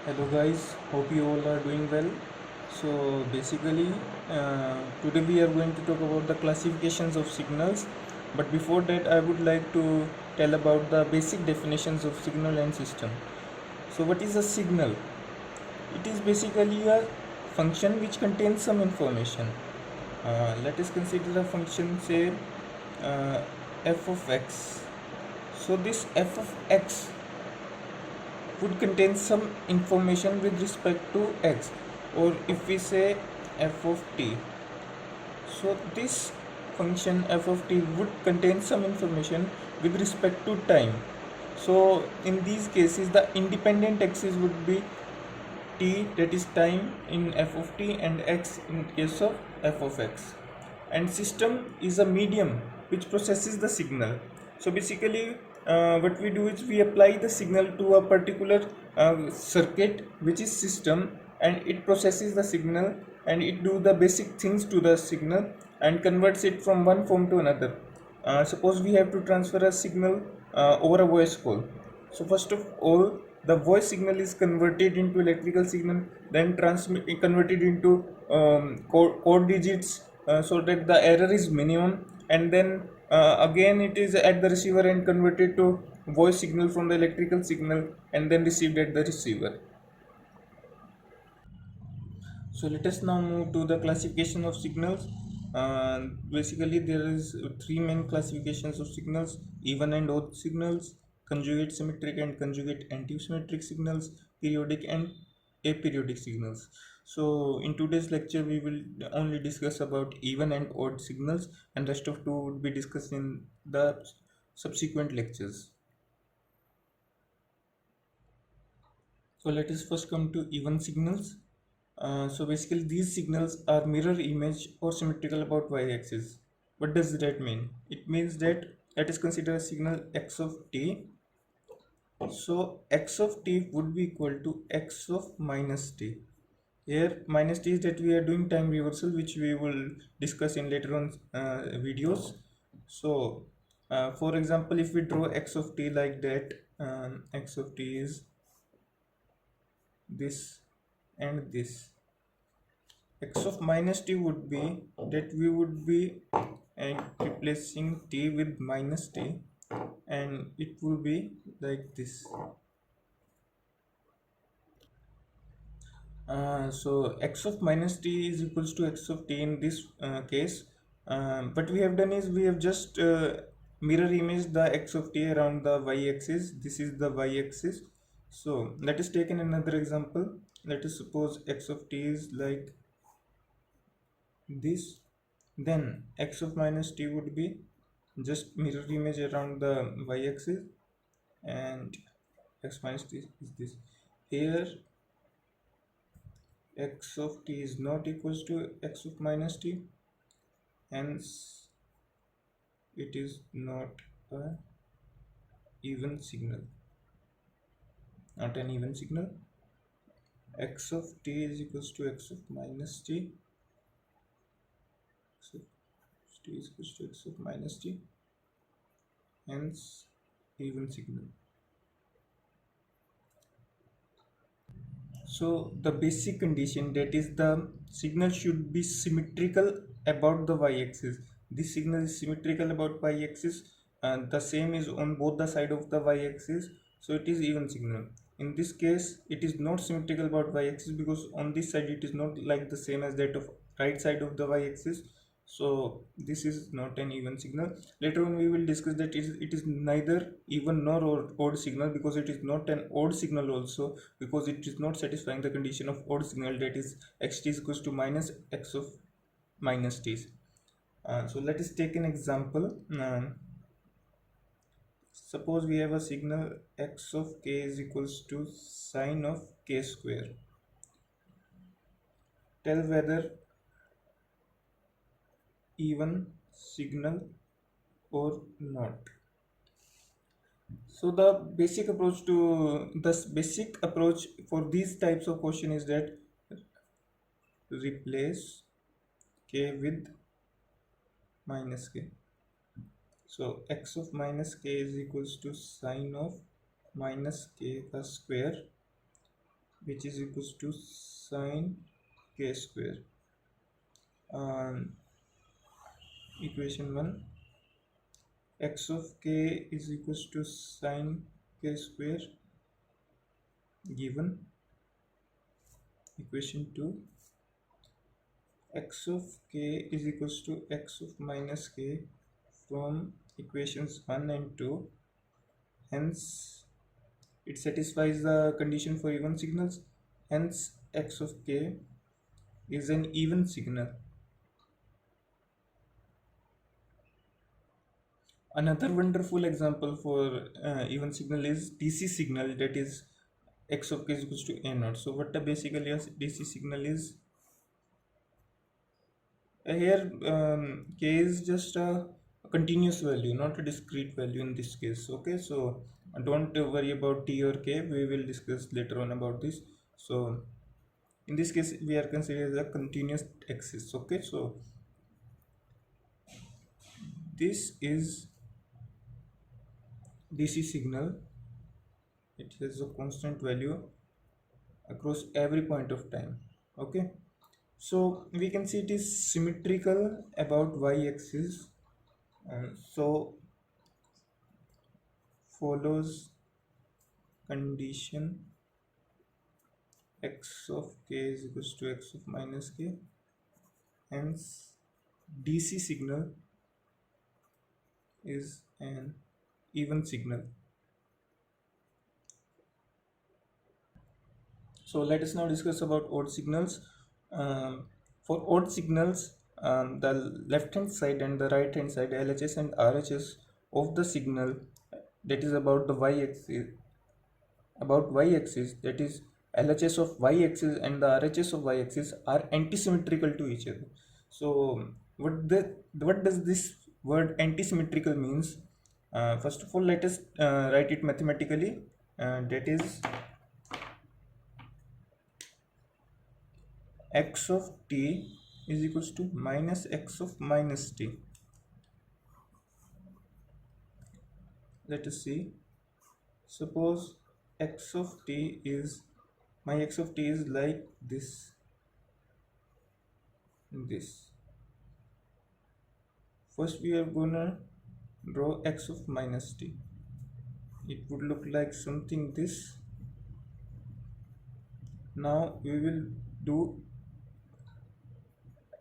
Hello guys, hope you all are doing well. So basically, today we are going to talk about the classifications of signals. But before that, I would like to tell about the basic definitions of signal and system. So what is a signal? It is basically a function which contains some information. Let us consider a function, say uh, f of x. So this f of x would contain some information with respect to x, or if we say f of t, so this function f of t would contain some information with respect to time. So in these cases the independent axis would be t, that is time in f of t, and x in case of f of x. And system is a medium which processes the signal. So basically what we do is we apply the signal to a particular circuit which is system, and it processes the signal and it do the basic things to the signal and converts it from one form to another. Suppose we have to transfer a signal over a voice call. So first of all, the voice signal is converted into electrical signal, then converted into code digits, so that the error is minimum, and then again it is at the receiver and converted to voice signal from the electrical signal, and then received at the receiver. So let us now move to the classification of signals. Basically, there is three main classifications of signals: even and odd signals, conjugate symmetric and conjugate antisymmetric signals, periodic and aperiodic signals. So in today's lecture, we will only discuss about even and odd signals, and rest of two would be discussed in the subsequent lectures. So let us first come to even signals. So basically these signals are mirror image or symmetrical about y-axis. What does that mean? It means that let us consider a signal x of t. So x of t would be equal to x of minus t. Here minus t is that we are doing time reversal, which we will discuss in later on videos. So for example, if we draw x of t like that, x of t is this and this. X of minus t would be that we would be replacing t with minus t, and it will be like this. So x of minus t is equals to x of t in this case. What we have done is we have just mirror image the x of t around the y-axis. This is the y-axis. So let us take in another example. Let us suppose x of t is like this, then x of minus t would be just mirror image around the y-axis, and x minus t is this. Here x of t is not equals to x of minus t, hence it is not a even signal, not an even signal. X of t is equals to x of minus t, so t is equals to x of minus t, hence even signal. So the basic condition, that is the signal should be symmetrical about the y-axis. This signal is symmetrical about y-axis, and the same is on both the side of the y-axis, so it is even signal. In this case it is not symmetrical about y-axis because on this side it is not like the same as that of right side of the y-axis, so this is not an even signal. Later on we will discuss that it is neither even nor odd signal, because it is not an odd signal also, because it is not satisfying the condition of odd signal, that is xt is equals to minus x of minus t. So let us take an example. Suppose we have a signal x of k is equals to sine of k square. Tell whether even signal or not. So the basic approach for these types of question is that replace k with minus k. So x of minus k is equals to sine of minus k the square. which is equals to sine k square. Equation 1, x of k is equals to sine k square, given. Equation 2, x of k is equals to x of minus k from equations 1 and 2. Hence, it satisfies the condition for even signals. Hence, x of k is an even signal. Another wonderful example for even signal is DC signal, that is x of k is equals to a naught. So what the basically a DC signal is, here k is just a continuous value, not a discrete value in this case. Okay, so don't worry about t or k, we will discuss later on about this. So in this case we are considering a continuous axis. Okay, so this is DC signal, it has a constant value across every point of time. Okay, so we can see it is symmetrical about y-axis, and so follows condition x of k is equals to x of minus k. Hence DC signal is an even signal. So let us now discuss about odd signals. For odd signals, the left hand side and the right hand side, LHS and RHS of the signal, that is about the y-axis, that is LHS of y-axis and the RHS of y-axis are antisymmetrical to each other. So what does this word antisymmetrical means? First of all, let us write it mathematically. That is x of t is equals to minus x of minus t. Let us see. Suppose x of t is, my x of t is like this. First we are gonna draw x of minus t. It would look like something this. Now we will do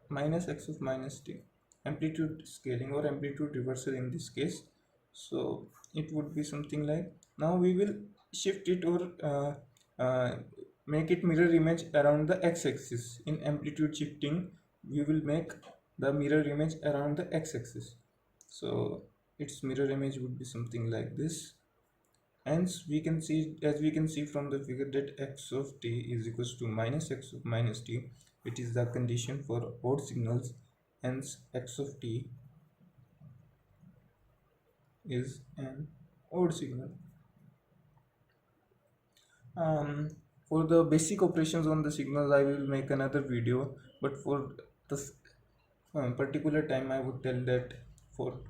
minus x of minus t, amplitude scaling or amplitude reversal in this case. So it would be something like, now we will shift it or make it mirror image around the x-axis. In amplitude shifting, we will make the mirror image around the x-axis. So its mirror image would be something like this. Hence we can see, as we can see from the figure, that x of t is equals to minus x of minus t, which is the condition for odd signals. Hence x of t is an odd signal. For the basic operations on the signals, I will make another video, but for this particular time I would tell that for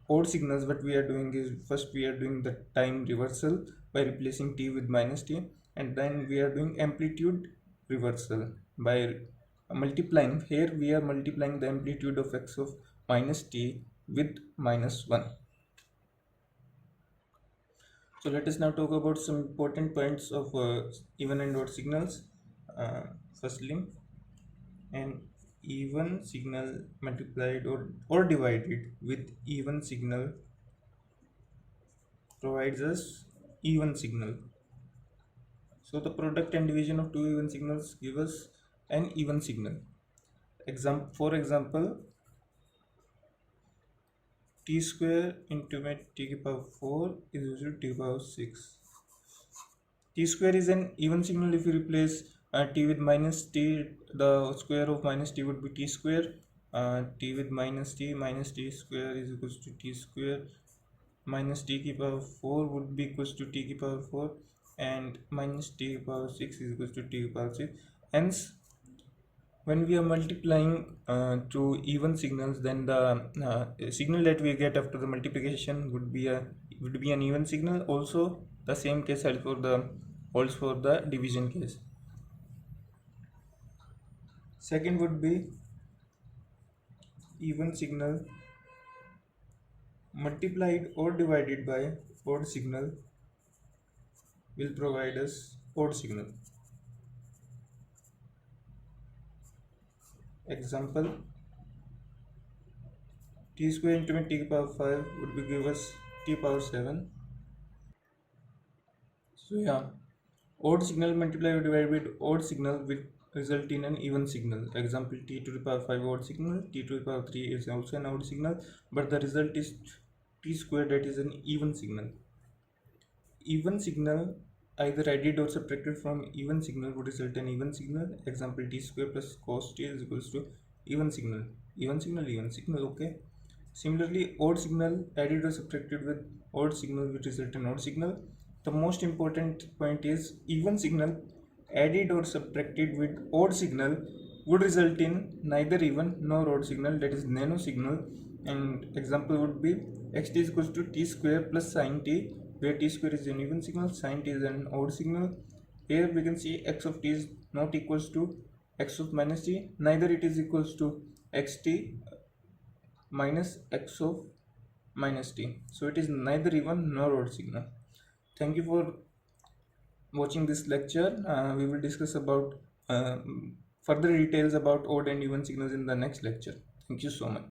odd signals what we are doing is, first we are doing the time reversal by replacing t with minus t, and then we are doing amplitude reversal by multiplying. Here we are multiplying the amplitude of x of minus t with minus 1. So let us now talk about some important points of even and odd signals. Firstly, an even signal multiplied or divided with even signal provides us even signal. So the product and division of two even signals give us an even signal. For example, t square into t to the power 4 is equal to t to the power 6. T square is an even signal. If you replace t with minus t, the square of minus t would be t square. T with minus t square is equals to t square. Minus t to the power 4 would be equals to t to the power 4, and minus t to the power 6 is equals to t to the power 6. Hence, when we are multiplying two even signals, then the signal that we get after the multiplication would be an even signal. Also, the same case held for the holds for the division case. Second would be even signal multiplied or divided by odd signal will provide us odd signal. Example, t square into t power 5 would be give us t power 7. So yeah, odd signal multiplied or divided with odd signal will result in an even signal. Example, t to the power 5 odd signal, t to the power 3 is also an odd signal, but the result is t square, that is an even signal. Even signal either added or subtracted from even signal would result in even signal. Example, t square plus cos t is equals to even signal. Even signal, even signal, okay. Similarly, odd signal added or subtracted with odd signal will result in odd signal. The most important point is even signal added or subtracted with odd signal would result in neither even nor odd signal, that is nano signal. And example would be xt is equals to t square plus sine t, where t square is an even signal, sine t is an odd signal. Here we can see x of t is not equals to x of minus t, neither it is equals to xt minus x of minus t. So it is neither even nor odd signal. Thank you for watching this lecture. We will discuss about further details about odd and even signals in the next lecture. Thank you so much.